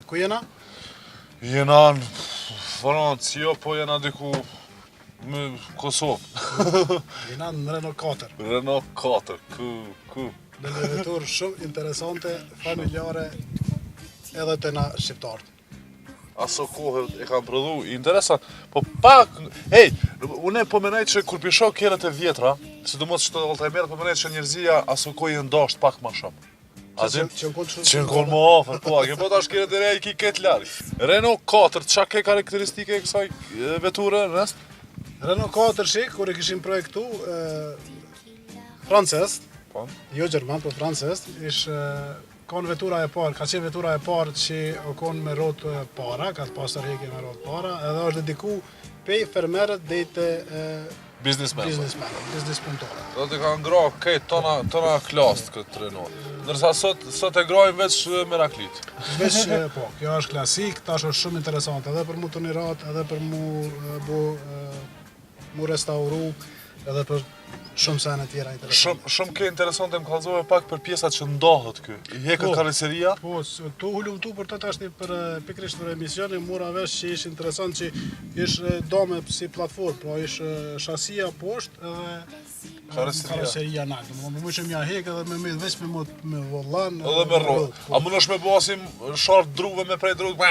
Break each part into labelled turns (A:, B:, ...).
A: Ku jena?
B: Jena në Francë, jo, po jena diku në Kosovë.
A: Jena në Renault 4.
B: Renault 4, ku.
A: Në një vetur shumë interesante, familjare, edhe të na shqiptarët.
B: Aso kohë e kam prodhu, interesant, po pak, une po menaj që kur pisho kjerët e vjetra, sidomos që të Altajmerët, po menaj që njerëzia aso kohë i ndasht pak ma shumë.
A: Që
B: në konë më afer, po, ke po tash kjerët e rej ki ketë larg. Renault 4, qa ke karakteristike e kësaj veture, rest?
A: Renault 4 shik, kur e kishim projektu, francesë, jo gjerman, po francesë, ishë konë vetura e parë, ka qenë vetura e parë që o konë me rotë para, ka të pasër heke me rotë para, edhe është dediku pej fermerët dhe të biznis punëtore.
B: Do të ka ngra këtë tona klasë këtë Renault. Nërsa sot e grajnë veç Meraklit.
A: Veç, po, kjo është klasik, tash është shumë interesant, edhe për mu të nirat, edhe për mu restauru, edhe për shumë sene tjera interesante.
B: Shumë ke interesante më kalzove pak për pjesat që ndahët kë. I hekët karoseria?
A: Po, tu hullum tu për të tashni për pikrisht për emisioni, mura vesh që ishë interesant që ishë dome si platform, pra ishë shasia poshtë edhe karoseria nalë. Më më që mja hekë edhe me veç me vollan.
B: Edhe me rrot. A më nësh me bosim shartë druve me prej druve,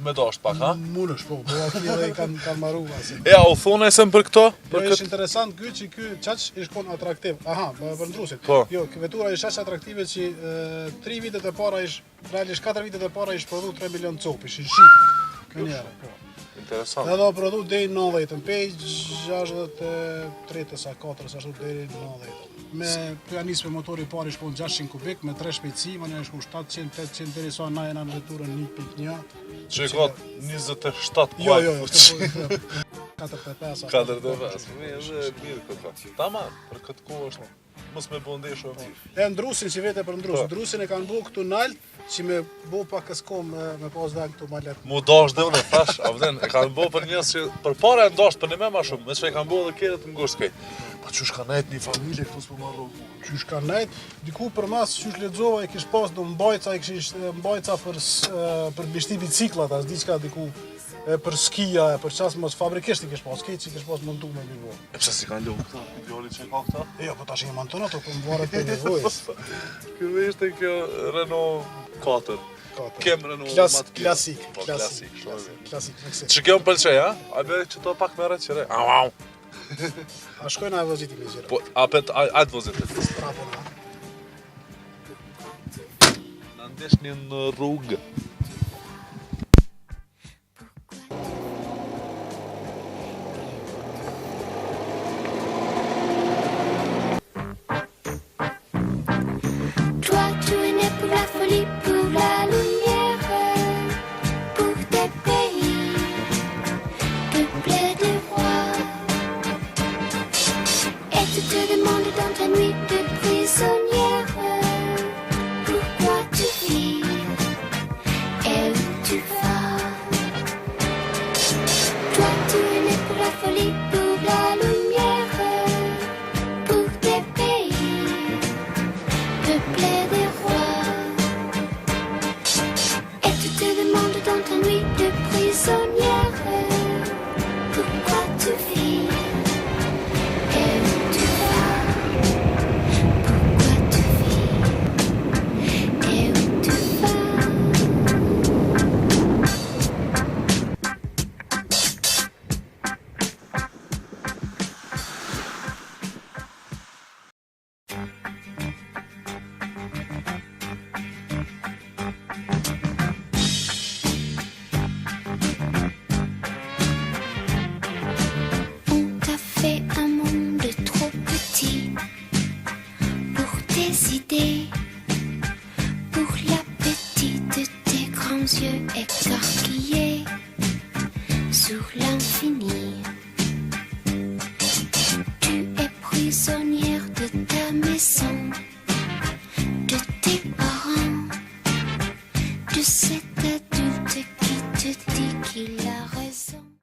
B: me dasht pak, ha?
A: Më nësh, po aty edhe i kanë maru.
B: Ja, u thone se për këto?
A: Ishë interesant ky që ky qaq ishë konë atraktiv. Aha, për ndrusit. Jo, vetura ishë qaq atraktive që 3 vitet e para ishë, realisht 4 vitet e para ishë prodhu 3 milion cop, ishë shqip. Kënjere, po.
B: Interesant.
A: Edhe prodhu deri 90, pej 63 sa 4 sa shumë deri 90. Me pianis me motori i parë ishë konë 600 kubik, me 3 shpejtësi, më një ishë konë 700-800 deri sa na jena në veturën 1.1.
B: Që e ka 27
A: Jo, 45.
B: 45, mirë këtë. Tamam, për këtë kohë është, mos me bëndeshu e mirë.
A: E ndrusin që vete për ndrusin. Ndrusin e kanë bu këtu nalt, që me bu pak këskom me pas dhe këtu ma letë.
B: Mu dash dhe unë, thash, avden, e kanë bu për njës që për para e ndash, për një me ma shumë, me që e kanë bu dhe kjerët në ngusht kej. Pa qysh ka najt një familje këtu s'po marru.
A: Qysh ka najt, diku për mas qysh lexova e kish pas do mbajca, e kish mbajca për bishti biciklat, as diçka diku për skia, për qas mos fabrikisht i kish pas, që kish pas montu me nivoj.
B: E pse si kanë lukë këta, ideali që e ka këta?
A: Jo, po tash i monton ato, po më varet për nevojës.
B: Kjo ishte kjo Renault 4. Kem Renault
A: klasik,
B: klasik. Që kjo më pëlqej, ha? A be që to pak merret qëre? Au.
A: A shkojnë a vozit i me gjera?
B: Po, atë vozit e të.
A: Strapona.
B: Në ndesh një në rrugë.
C: Pour la lumière, pour tes pays, peuplés de rois. Et tu te demandes dans ta nuit de prisonnière, pourquoi tu vis et où tu vas. Toi tu es né pour la folie, pour la lumière, pour tes pays, peuplés de rois. Dans ta nuit de prisonnière, pourquoi tu vis et où tu vas? Pourquoi tu vis et où tu vas? Pour l'appétit de tes grands yeux écarquillés sur l'infini. Tu es prisonnière de ta maison.